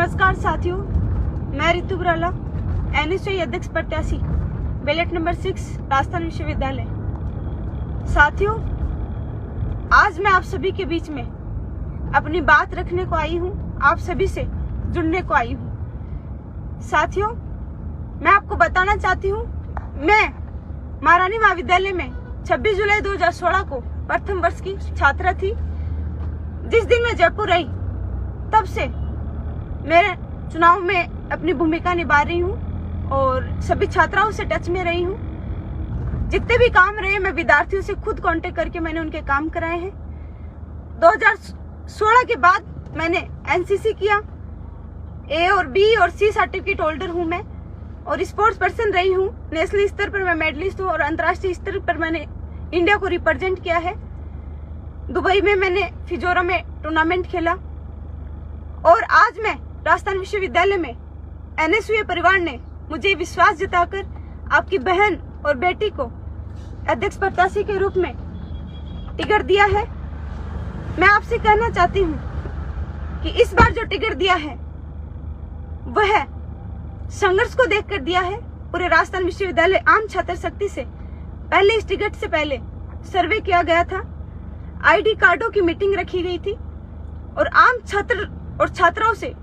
नमस्कार साथियों, मैं ऋतु ब्राला, एनएसयूआई अध्यक्ष प्रत्याशी, बैलेट नंबर 6, राजस्थान विश्वविद्यालय। साथियों, आज मैं आप सभी के बीच में अपनी बात रखने को आई हूँ, आप सभी से जुड़ने को आई हूँ। साथियों, मैं आपको बताना चाहती हूँ, मैं महारानी महाविद्यालय में 26 जुलाई 2016 को प्रथम वर्ष की छात्रा थी। जिस दिन मैं जयपुर रही तब से मेरे चुनाव में अपनी भूमिका निभा रही हूँ और सभी छात्राओं से टच में रही हूँ। जितने भी काम रहे मैं विद्यार्थियों से खुद कांटेक्ट करके मैंने उनके काम कराए हैं। 2016 के बाद मैंने एनसीसी किया, ए और बी और सी सर्टिफिकेट होल्डर हूँ मैं, और स्पोर्ट्स पर्सन रही हूँ। नेशनल स्तर पर मैं मेडलिस्ट हूँ और अंतर्राष्ट्रीय स्तर पर मैंने इंडिया को रिप्रेजेंट किया है। दुबई में मैंने फिजोरा में टूर्नामेंट खेला और आज मैं राजस्थान विश्वविद्यालय में एनएसयूआई परिवार ने मुझे विश्वास जताकर आपकी बहन और बेटी को अध्यक्ष प्रत्याशी के रूप में टिकट दिया है। मैं आपसे कहना चाहती हूँ कि इस बार जो टिकट दिया है वह संघर्ष को देखकर दिया है। पूरे राजस्थान विश्वविद्यालय आम छात्र शक्ति से पहले इस टिकट से पहले सर्वे किया गया था, आईडी कार्डों की मीटिंग रखी गई थी और आम छात्र और छात्राओं से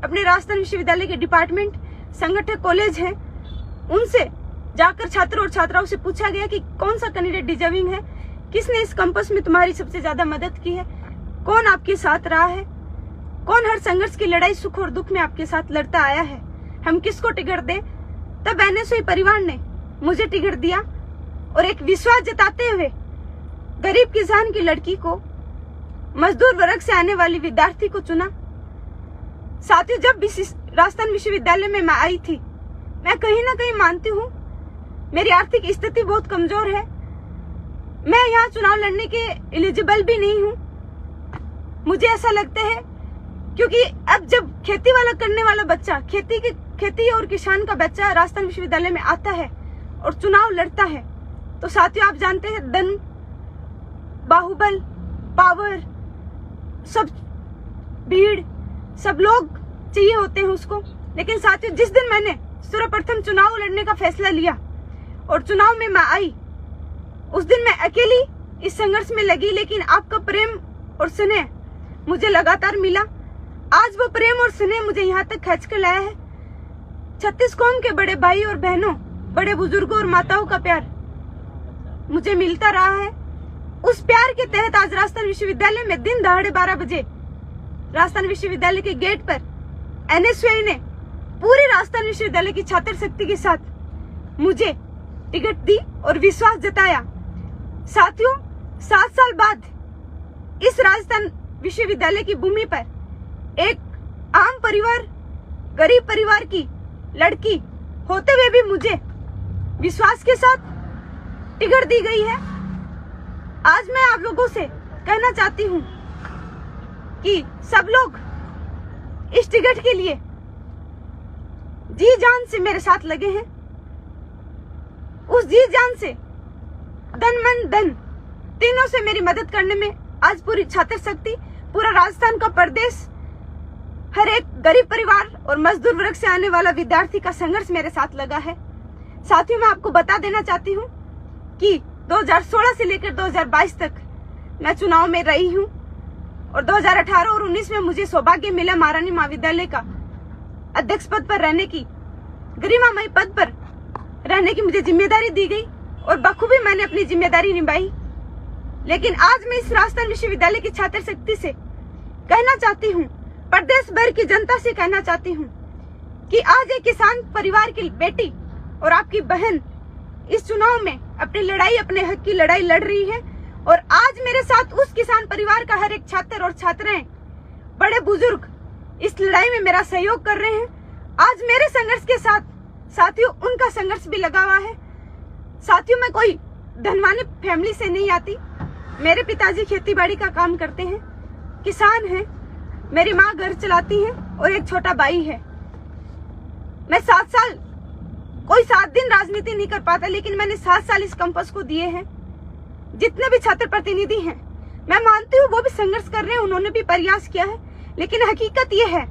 अपने राजस्थान विश्वविद्यालय के डिपार्टमेंट, संगठन, कॉलेज हैं, उनसे जाकर छात्रों और छात्राओं से पूछा गया कि कौन सा कैंडिडेट डिजर्विंग है, किसने इस कैंपस में तुम्हारी सबसे ज्यादा मदद की है, कौन आपके साथ रहा है, कौन हर संघर्ष की लड़ाई सुख और दुख में आपके साथ लड़ता आया है, हम किसको टिकट दें। तब एनएसयूआई परिवार ने मुझे टिकट दिया और एक विश्वास जताते हुए गरीब किसान की लड़की को, मजदूर वर्ग से आने वाली विद्यार्थी को चुना। साथियों, जब राजस्थान विश्वविद्यालय में मैं आई थी, मैं कहीं ना कहीं मानती हूँ मेरी आर्थिक स्थिति बहुत कमजोर है, मैं यहाँ चुनाव लड़ने के एलिजिबल भी नहीं हूँ। मुझे ऐसा लगता है क्योंकि अब जब खेती वाला करने वाला बच्चा, खेती और किसान का बच्चा राजस्थान विश्वविद्यालय में आता है और चुनाव लड़ता है, तो साथियों आप जानते हैं धन, बाहुबल, पावर, सब भीड़, सब लोग चाहिए होते हैं उसको। लेकिन साथियों, जिस दिन मैंने सर्वप्रथम चुनाव लड़ने का फैसला लिया और चुनाव में मैं आई, उस दिन मैं अकेली इस संघर्ष में लगी, लेकिन आपका प्रेम और स्नेह मुझे लगातार मिला। आज वो प्रेम और स्नेह मुझे यहाँ तक खींच कर लाया है। 36 कौम के बड़े भाई और बहनों, बड़े बुजुर्गों और माताओं का प्यार मुझे मिलता रहा है। उस प्यार के तहत आज राजस्थान विश्वविद्यालय में दिन दहाड़े 12 बजे राजस्थान विश्वविद्यालय के गेट पर एनएसयूआई ने पूरे राजस्थान विश्वविद्यालय की छात्र शक्ति के साथ मुझे टिकट दी और विश्वास जताया। साथियों, 7 साल बाद इस राजस्थान विश्वविद्यालय की भूमि पर एक आम परिवार, गरीब परिवार की लड़की होते हुए भी मुझे विश्वास के साथ टिकट दी गई है। आज मैं आप लोगों से कहना चाहती हूँ कि सब लोग इस टिकट के लिए जी जान से मेरे साथ लगे हैं। उस जी जान से, धन मन धन तीनों से मेरी मदद करने में आज पूरी छात्र शक्ति, पूरा राजस्थान का प्रदेश, हर एक गरीब परिवार और मजदूर वर्ग से आने वाला विद्यार्थी का संघर्ष मेरे साथ लगा है। साथियों, मैं आपको बता देना चाहती हूँ कि 2016 से लेकर 2022 तक मैं चुनाव में रही हूँ और 2018 और 19 में मुझे सौभाग्य मिला महारानी महाविद्यालय का अध्यक्ष पद पर रहने की, गरिमामय पद पर रहने की मुझे जिम्मेदारी दी गई और बखूबी मैंने अपनी जिम्मेदारी निभाई। लेकिन आज मैं इस राजस्थान विश्वविद्यालय की छात्र शक्ति से कहना चाहती हूँ, प्रदेश भर की जनता से कहना चाहती हूँ कि आज एक किसान परिवार की बेटी और आपकी बहन इस चुनाव में अपनी लड़ाई, अपने हक की लड़ाई लड़ रही है और आज मेरे साथ उस किसान परिवार का हर एक छात्र और छात्राएं, बड़े बुजुर्ग इस लड़ाई में मेरा सहयोग कर रहे हैं। आज मेरे संघर्ष के साथ साथियों उनका संघर्ष भी लगा हुआ है। साथियों, मैं कोई धनवानी फैमिली से नहीं आती। मेरे पिताजी खेतीबाड़ी का काम करते हैं, किसान हैं, मेरी माँ घर चलाती है और एक छोटा भाई है। मैं 7 साल, कोई 7 दिन राजनीति नहीं कर पाता, लेकिन मैंने 7 साल इस कैंपस को दिए हैं। जितने भी छात्र प्रतिनिधि हैं, मैं मानती हूँ वो भी संघर्ष कर रहे हैं, उन्होंने भी प्रयास किया है, लेकिन हकीकत ये है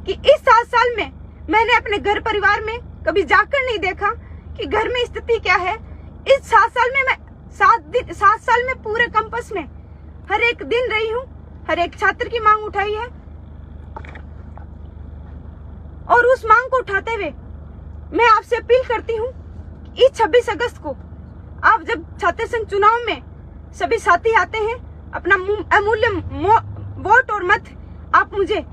कि इस 7 साल में मैंने अपने घर परिवार में कभी जाकर नहीं देखा कि घर में स्थिति क्या है। इस 7 साल में मैं 7 साल में पूरे कैंपस में हर एक दिन रही हूँ, हर एक छात्र की मांग उठाई है और उस मांग को उठाते हुए मैं आपसे अपील करती हूँ कि इस 26 अगस्त को आप जब छात्र संघ चुनाव में सभी साथी आते हैं, अपना अमूल्य वोट और मत आप मुझे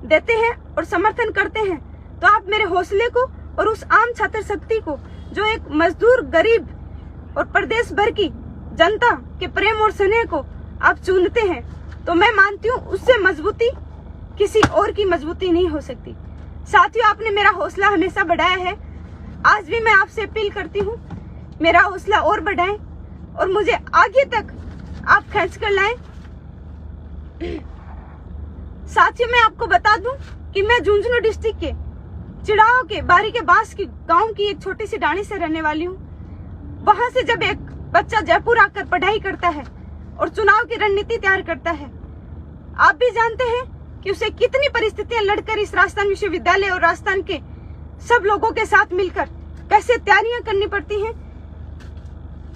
देते हैं और समर्थन करते हैं, तो आप मेरे हौसले को और उस आम छात्र शक्ति को जो एक मजदूर, गरीब और प्रदेश भर की जनता के प्रेम और स्नेह को आप चुनते हैं, तो मैं मानती हूँ उससे मजबूती किसी और की मजबूती नहीं हो सकती। साथियों, आपने मेरा हौसला हमेशा बढ़ाया है। आज भी मैं आपसे अपील करती हूँ, मेरा हौसला और बढ़ाएं और मुझे आगे तक आप खींच कर लाएं। साथियों, मैं आपको बता दूं कि मैं झुंझुनू डिस्ट्रिक्ट के चिड़ाव के बारी के बास की गांव की एक छोटी सी डाणी से रहने वाली हूँ। वहां से जब एक बच्चा जयपुर आकर पढ़ाई करता है और चुनाव की रणनीति तैयार करता है, आप भी जानते हैं कि उसे कितनी परिस्थितियां लड़कर इस राजस्थान विश्वविद्यालय और राजस्थान के सब लोगों के साथ मिलकर कैसे तैयारियां करनी पड़ती हैं,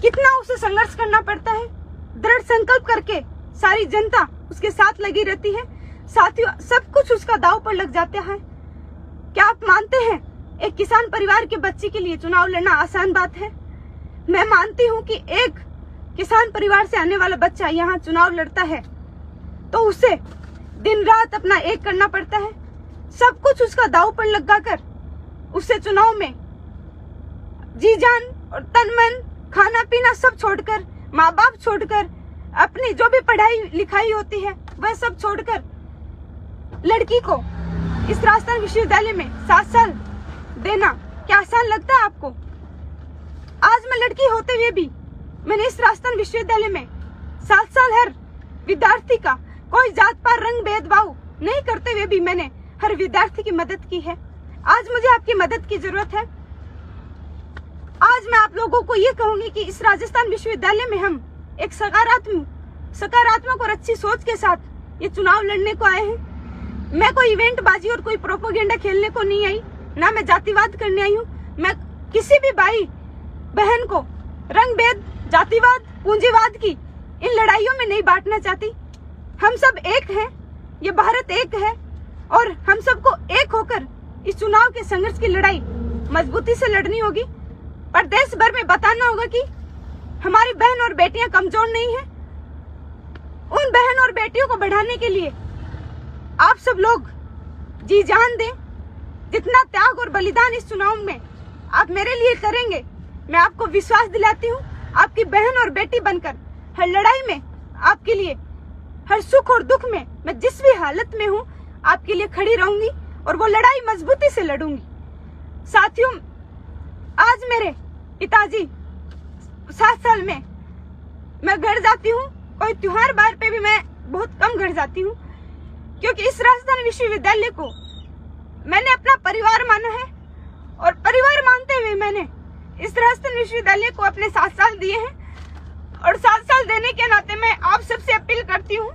कितना उसे संघर्ष करना पड़ता है। दृढ़ संकल्प करके सारी जनता उसके साथ लगी रहती है। साथियों, सब कुछ उसका दांव पर लग जाता है। क्या आप मानते हैं एक किसान परिवार के बच्चे के लिए चुनाव लड़ना आसान बात है? मैं मानती हूँ कि एक किसान परिवार से आने वाला बच्चा यहाँ चुनाव लड़ता है तो उसे दिन रात अपना एक करना पड़ता है। सब कुछ उसका दांव पर लगाकर उसे चुनाव में जी जान और तन मन, खाना पीना सब छोड़कर, माँ बाप छोड़कर, अपनी जो भी पढ़ाई लिखाई होती है वह सब छोड़कर लड़की को इस राजस्थान विश्वविद्यालय में 7 साल देना क्या आसान लगता है आपको? आज मैं लड़की होते हुए भी मैंने इस राजस्थान विश्वविद्यालय में 7 साल हर विद्यार्थी का कोई जात पात रंग भेदभाव नहीं करते हुए भी मैंने हर विद्यार्थी की मदद की है। आज मुझे आपकी मदद की जरूरत है। आज मैं आप लोगों को ये कहूंगी कि इस राजस्थान विश्वविद्यालय में हम एक सकारात्मक और अच्छी सोच के साथ ये चुनाव लड़ने को आए हैं। मैं कोई इवेंट बाजी और कोई प्रोपोगेंडा खेलने को नहीं आई, ना मैं जातिवाद करने आई हूँ। मैं किसी भी भाई बहन को रंग भेद, जातिवाद, पूंजीवाद की इन लड़ाइयों में नहीं बांटना चाहती। हम सब एक हैं, ये भारत एक है और हम सबको एक होकर इस चुनाव के संघर्ष की लड़ाई मजबूती से लड़नी होगी। प्रदेश भर में बताना होगा कि हमारी बहन और बेटियां कमजोर नहीं हैं। उन बहन और बेटियों को बढ़ाने के लिए आप सब लोग जी जान दें। जितना त्याग और बलिदान इस चुनाव में आप मेरे लिए करेंगे, मैं आपको विश्वास दिलाती हूँ, आपकी बहन और बेटी बनकर हर लड़ाई में आपके लिए, हर सुख और दुख में, मैं जिस भी हालत में हूँ आपके लिए खड़ी रहूंगी और वो लड़ाई मजबूती से लड़ूंगी। साथियों, आज मेरे पिताजी 7 साल में मैं घर जाती हूँ, कोई त्योहार बार पे भी मैं बहुत कम घर जाती हूँ, क्योंकि इस राजस्थान विश्वविद्यालय को मैंने अपना परिवार माना है और परिवार मानते हुए मैंने इस राजस्थान विश्वविद्यालय को अपने 7 साल दिए हैं। और 7 साल देने के नाते मैं आप सबसे अपील करती हूँ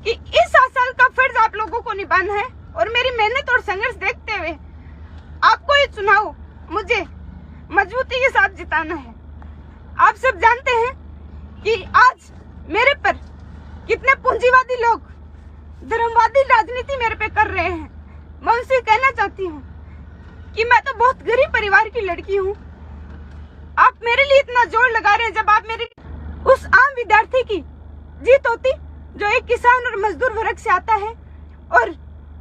कि इस 7 साल का फर्ज आप लोगों को निभाना है और मेरी मेहनत और संघर्ष देखते हुए आपको ये चुनाव मुझे मजबूती के साथ जिताना है। आप सब जानते हैं कि आज मेरे पर कितने पूंजीवादी लोग धर्मवादी राजनीति मेरे पे कर रहे हैं। मैं उनसे कहना चाहती हूँ कि मैं तो बहुत गरीब परिवार की लड़की हूँ। आप मेरे लिए इतना जोर लगा रहे हैं, जब आप मेरी उस आम विद्यार्थी की जीत होती जो एक किसान और मजदूर वर्ग से आता है और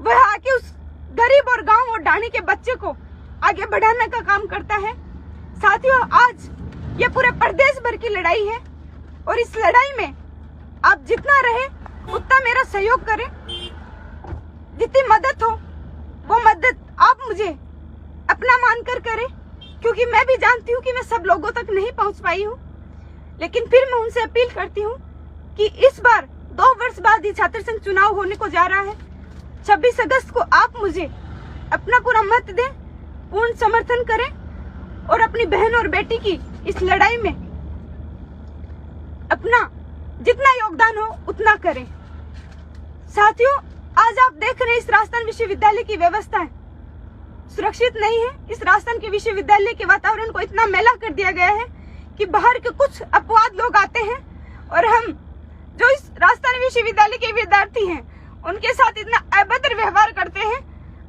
वह आके उस गरीब और गांव और डाणी के बच्चे को आगे बढ़ाने का काम करता है। साथियों, आज ये पूरे प्रदेश भर की लड़ाई है और इस लड़ाई में आप जितना रहे उतना मेरा सहयोग करें। जितनी मदद हो वो मदद आप मुझे अपना मानकर करें, क्योंकि मैं भी जानती हूँ कि मैं सब लोगों तक नहीं पहुँच पाई हूँ। लेकिन फिर मैं उनसे अपील करती हूँ कि इस बार 2 वर्ष बाद ये छात्र संघ चुनाव होने को जा रहा है। 26 अगस्त को आप मुझे अपना पूरा मत दें, पूर्ण समर्थन करें और अपनी बहन और बेटी की इस लड़ाई में अपना जितना योगदान हो उतना करें। साथियों, आज आप देख रहे हैं इस राजस्थान विश्वविद्यालय की व्यवस्था सुरक्षित नहीं है। इस राजस्थान के विश्वविद्यालय के वातावरण को इतना मैला कर दिया गया है कि बाहर के कुछ अपवाद लोग आते हैं और हम जो इस राजस्थान विश्वविद्यालय के विद्यार्थी हैं उनके साथ इतना अभद्र व्यवहार करते हैं,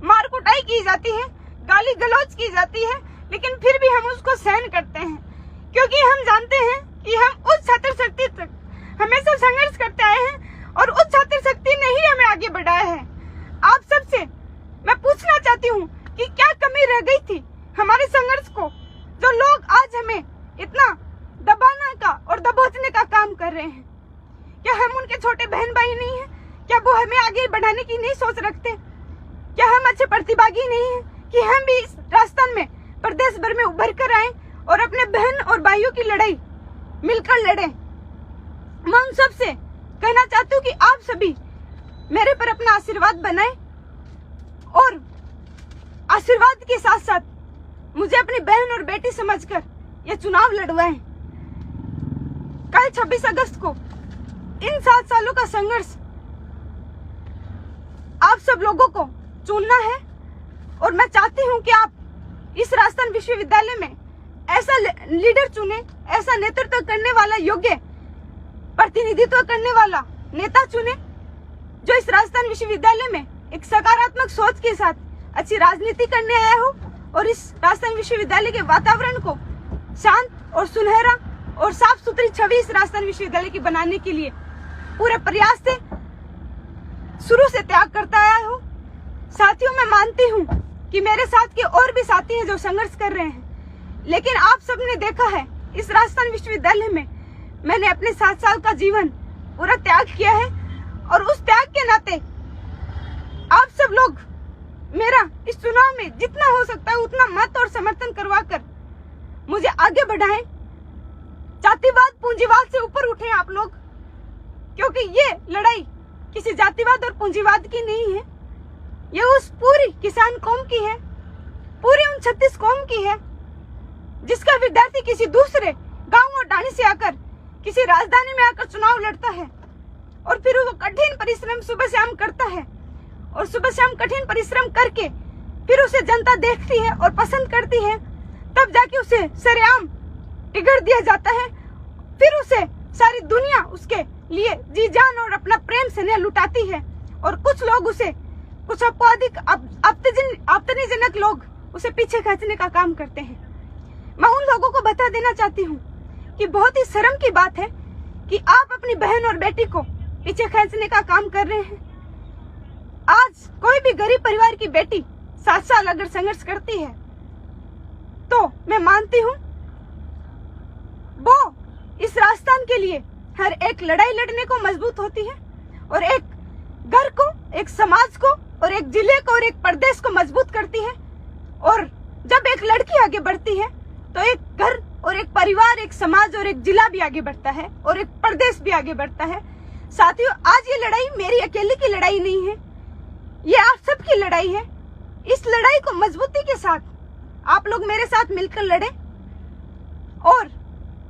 मार कुटाई की जाती है, गाली गलौज की जाती है, लेकिन फिर भी हम उसको सहन करते हैं क्योंकि हम जानते हैं कि हम उस छात्र शक्ति तक हमेशा संघर्ष करते आए हैं और उस छात्र शक्ति ने ही हमें आगे बढ़ाया है। आप सबसे मैं पूछना चाहती हूँ कि क्या कमी रह गई थी हमारे संघर्ष को, जो लोग आज हमें इतना दबाने का और दबोचने का काम कर रहे हैं। क्या हम उनके छोटे बहन भाई नहीं हैं? क्या वो हमें आगे बढ़ाने की नहीं सोच रखते? क्या हम अच्छे प्रतिभागी नहीं हैं कि हम भी इस राजस्थान में प्रदेश भर में उभर कर आए और अपने बहन और भाइयों की लड़ाई मिलकर लड़े? मैं उन सबसे कहना चाहती हूँ कि आप सभी मेरे पर अपना आशीर्वाद बनाएं और आशीर्वाद के साथ साथ मुझे अपनी बहन और बेटी समझकर यह चुनाव लड़वाएं। कल 26 अगस्त को इन 7 सालों का संघर्ष आप सब लोगों को चुनना है और मैं चाहती हूं कि आप इस राजस्थान विश्वविद्यालय में ऐसा लीडर चुने, ऐसा नेतृत्व करने वाला, योग्य प्रतिनिधित्व करने वाला नेता चुने जो इस राजस्थान विश्वविद्यालय में एक सकारात्मक सोच के साथ अच्छी राजनीति करने आया हो और इस राजस्थान विश्वविद्यालय के वातावरण को शांत और सुनहरा और साफ सुथरी छवि इस राजस्थान विश्वविद्यालय की बनाने के लिए पूरे प्रयास से शुरू से त्याग करता आया हो। साथियों, मैं मानती हूँ कि मेरे साथ के और भी साथी हैं जो संघर्ष कर रहे हैं, लेकिन आप सबने देखा है इस राजस्थान विश्वविद्यालय में मैंने अपने 7 साल का जीवन पूरा त्याग किया है और उस त्याग के नाते आप सब लोग मेरा इस चुनाव में जितना हो सकता है उतना मत और समर्थन करवाकर मुझे आगे बढ़ाएं। जातिवाद पूंजीवाद से ऊपर उठे आप लोग, क्योंकि ये लड़ाई किसी जातिवाद और पूंजीवाद की नहीं है, ये उस पूरी किसान कौम की है, पूरी उन 36 कौम की है जिसका विद्यार्थी किसी दूसरे गांव और ढाणी से आकर किसी राजधानी में आकर चुनाव लड़ता है और फिर वो कठिन परिश्रम सुबह शाम करता है और सुबह शाम कठिन परिश्रम करके फिर उसे जनता देखती है और पसंद करती है, तब जाके उसे सरेआम टिकट दिया जाता है। फिर उसे सारी दुनिया उसके लिए जी जान और अपना प्रेम स्नेह लुटाती है और कुछ लोग उसे, कुछ अपवादिक आपत्तिजनक लोग उसे पीछे खींचने का काम करते हैं। मैं उन लोगों को बता देना चाहती हूँ कि बहुत ही शर्म की बात है कि आप अपनी बहन और बेटी को पीछे खींचने का काम कर रहे हैं। आज कोई भी गरीब परिवार की बेटी 7 साल अगर संघर्ष करती है तो मैं मानती हूँ वो इस राजस्थान के लिए हर एक लड़ाई लड़ने को मजबूत होती है और एक घर को, एक समाज को और एक जिले को और एक प्रदेश को मजबूत करती है। और जब एक लड़की आगे बढ़ती है तो एक घर और एक परिवार, एक समाज और एक जिला भी आगे बढ़ता है और एक प्रदेश भी आगे बढ़ता है। साथियों, आज ये लड़ाई मेरी अकेले की लड़ाई नहीं है, ये आप सबकी लड़ाई है। इस लड़ाई को मजबूती के साथ आप लोग मेरे साथ मिलकर लड़े और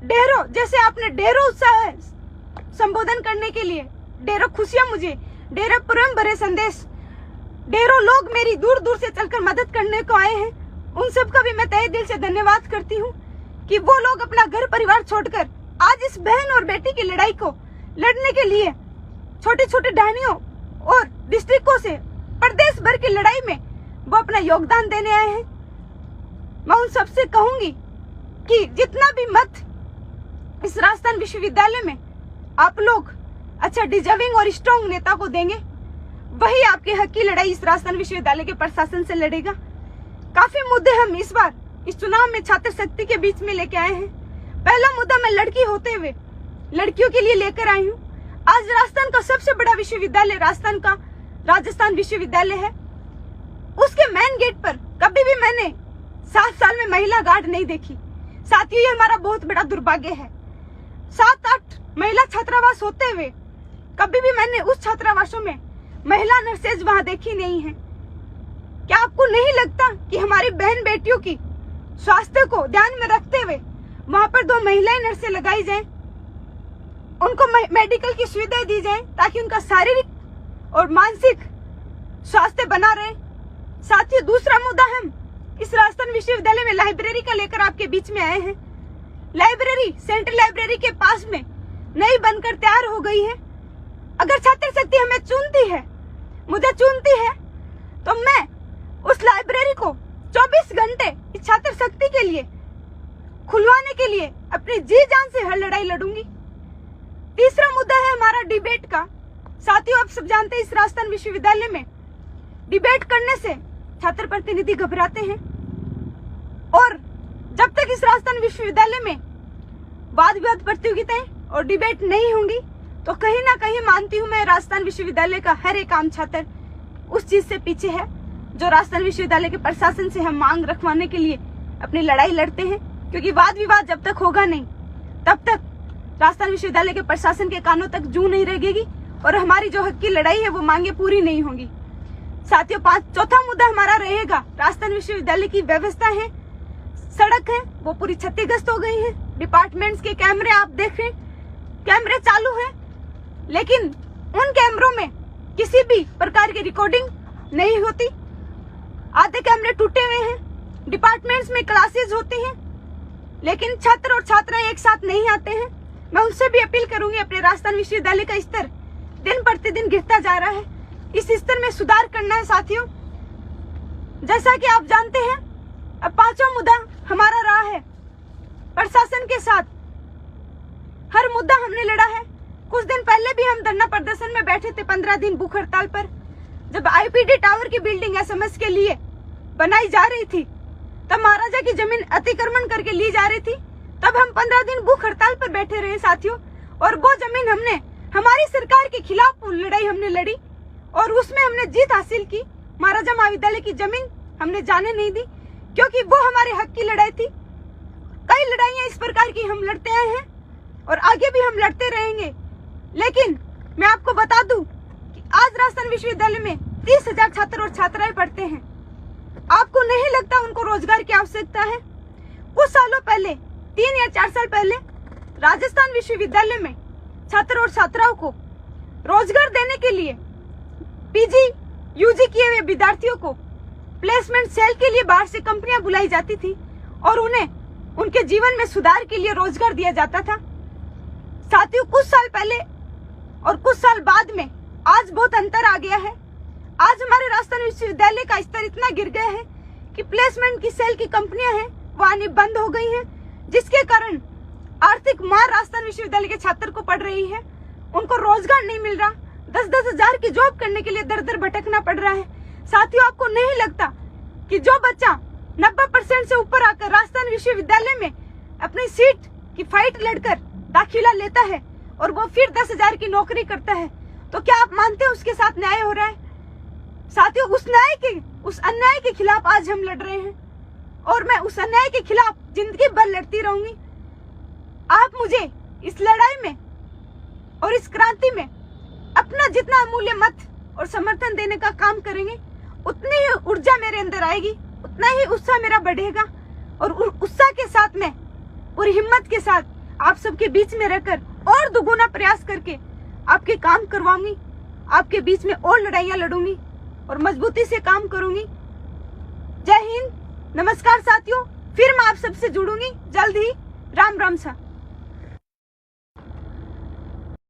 ढेरों, जैसे आपने ढेरों उत्साह संबोधन करने के लिए, ढेरों खुशियां मुझे, ढेरों प्रेम भरे संदेश, ढेरों लोग मेरी दूर दूर से चलकर मदद करने को आए हैं, उन सब का भी मैं तहे दिल से धन्यवाद करती हूँ कि वो लोग अपना घर परिवार छोड़कर आज इस बहन और बेटी की लड़ाई को लड़ने के लिए छोटे छोटे ढाणियों और डिस्ट्रिक्टों से प्रदेश भर की लड़ाई में वो अपना योगदान देने आए हैं। मैं उन सबसे कहूंगी कि जितना भी मत इस राजस्थान विश्वविद्यालय में आप लोग अच्छा डिजर्विंग और स्ट्रॉन्ग नेता को देंगे, वही आपके हक की लड़ाई इस राजस्थान विश्वविद्यालय के प्रशासन से लड़ेगा। काफी मुद्दे हम इस बार इस चुनाव में छात्र शक्ति के बीच में लेके आए हैं। पहला मुद्दा मैं लड़की होते हुए लड़कियों के लिए लेकर आई हूँ। आज राजस्थान का सबसे बड़ा विश्वविद्यालय राजस्थान का राजस्थान विश्वविद्यालय है, उसके मेन गेट पर कभी भी मैंने 7 साल में महिला गार्ड नहीं देखी। साथियों, ये हमारा बहुत बड़ा दुर्भाग्य है। 7-8 महिला छात्रावास होते हुए कभी भी मैंने उस छात्रावासों में महिला नर्सेज वहां देखी नहीं है। क्या आपको नहीं लगता कि हमारी बहन बेटियों की स्वास्थ्य को ध्यान में रखते हुए वहां पर 2 महिलाएं नर्सें लगाई जाएं, उनको मेडिकल की सुविधाएं दी जाए ताकि उनका शारीरिक और मानसिक रास्ते बना रहे। साथियों, दूसरा मुद्दा हम इस राजस्थान विश्वविद्यालय में लाइब्रेरी का लेकर आपके बीच में आए हैं। लाइब्रेरी सेंट्रल लाइब्रेरी के पास में नई बनकर तैयार हो गई है। अगर छात्र शक्ति हमें चुनती है, मुझे चुनती है, तो मैं उस लाइब्रेरी को 24 घंटे इस छात्र शक्ति के लिए खुलवाने के लिए अपनी जी जान से हर लड़ाई लड़ूंगी। तीसरा मुद्दा है हमारा डिबेट का। साथियों, आप सब जानते हैं इस राजस्थान विश्वविद्यालय में डिबेट करने से छात्र प्रतिनिधि घबराते हैं, और जब तक इस राजस्थान विश्वविद्यालय में वाद विवाद प्रतियोगिताएं और डिबेट नहीं होंगी, तो कहीं ना कहीं मानती हूं मैं, राजस्थान विश्वविद्यालय का हर एक आम छात्र उस चीज से पीछे है जो राजस्थान विश्वविद्यालय के प्रशासन से हम मांग रखवाने के लिए अपनी लड़ाई लड़ते हैं। क्योंकि वाद विवाद जब तक होगा नहीं, तब तक राजस्थान विश्वविद्यालय के प्रशासन के कानों तक जू नहीं लगेगी और हमारी जो हक की लड़ाई है वो मांगे पूरी नहीं होंगी। साथियों, चौथा मुद्दा हमारा रहेगा राजस्थान विश्वविद्यालय की व्यवस्था है। सड़क है वो पूरी क्षतिग्रस्त हो गई है। डिपार्टमेंट्स के कैमरे आप देख रहे हैं, कैमरे चालू है, लेकिन उन कैमरों में किसी भी प्रकार की रिकॉर्डिंग नहीं होती। आधे कैमरे टूटे हुए हैं। डिपार्टमेंट्स में क्लासेस होती हैं, लेकिन छात्र और छात्राएं एक साथ नहीं आते हैं। मैं उनसे भी अपील करूंगी, अपने राजस्थान विश्वविद्यालय का स्तर दिन प्रतिदिन गिरता जा रहा है, इस स्तर में सुधार करना है। साथियों, जैसा कि आप जानते हैं, अब पांचवा मुद्दा हमारा रहा है प्रशासन के साथ। हर मुद्दा हमने लड़ा है। कुछ दिन पहले भी हम धरना प्रदर्शन में बैठे थे, 15 दिन भूख हड़ताल पर। जब आईपीडी टावर की बिल्डिंग एसएमएस के लिए बनाई जा रही थी, तब महाराजा की जमीन अतिक्रमण करके ली जा रही थी, तब हम 15 दिन भूख हड़ताल पर बैठे रहे साथियों। और वो जमीन हमने हमारी सरकार के खिलाफ लड़ाई हमने लड़ी और उसमें हमने जीत हासिल की। महाराजा महाविद्यालय की जमीन हमने जाने नहीं दी, क्योंकि वो हमारे हक की लड़ाई थी। कई लड़ाइयां इस प्रकार की हम लड़ते आए हैं और आगे भी हम लड़ते रहेंगे। लेकिन मैं आपको बता दूं कि आज राजस्थान विश्वविद्यालय में 30,000 छात्र और छात्राएं पढ़ते हैं। आपको नहीं लगता उनको रोजगार की आवश्यकता है? कुछ सालों पहले, 3 या 4 साल पहले, राजस्थान विश्वविद्यालय में छात्र और छात्राओं को रोजगार देने के लिए पीजी, यूजी किए हुए विद्यार्थियों को प्लेसमेंट सेल के लिए बाहर से कंपनियां बुलाई जाती थी और उन्हें उनके जीवन में सुधार के लिए रोजगार दिया जाता था। साथियों, कुछ साल पहले और कुछ साल बाद में आज बहुत अंतर आ गया है। आज हमारे राजस्थान विश्वविद्यालय का स्तर इतना गिर गया है कि प्लेसमेंट की सेल की कंपनियां हैं वो आनी बंद हो गई हैं, जिसके कारण आर्थिक मार राजस्थान विश्वविद्यालय के छात्र को पड़ रही है। उनको रोजगार नहीं मिल रहा, 10-10 हजार की जॉब करने के लिए दर दर भटकना पड़ रहा है। साथियों, आपको नहीं लगता कि जो बच्चा 90% से ऊपर आकर राजस्थान विश्वविद्यालय में अपनी सीट की फाइट लड़कर दाखिला लेता है और वो फिर 10,000 की नौकरी करता है, तो क्या आप मानते हैं उसके साथ न्याय हो रहा है? साथियों, उस अन्याय के खिलाफ आज हम लड़ रहे हैं और मैं उस अन्याय के खिलाफ जिंदगी भर लड़ती रहूंगी। आप मुझे इस लड़ाई में और इस क्रांति में अपना जितना अमूल्य मत और समर्थन देने का काम करेंगे, उतनी ही ऊर्जा मेरे अंदर आएगी, उतना ही उत्साह मेरा बढ़ेगा और उत्साह के साथ में पूरी हिम्मत के साथ आप सबके बीच में रहकर और दुगुना प्रयास करके आपके काम करवाऊंगी, आपके बीच में और लड़ाइयां लड़ूंगी और मजबूती से काम करूंगी। जय हिंद, नमस्कार साथियों, फिर मैं आप सबसे जुड़ूंगी जल्द ही। राम राम सा।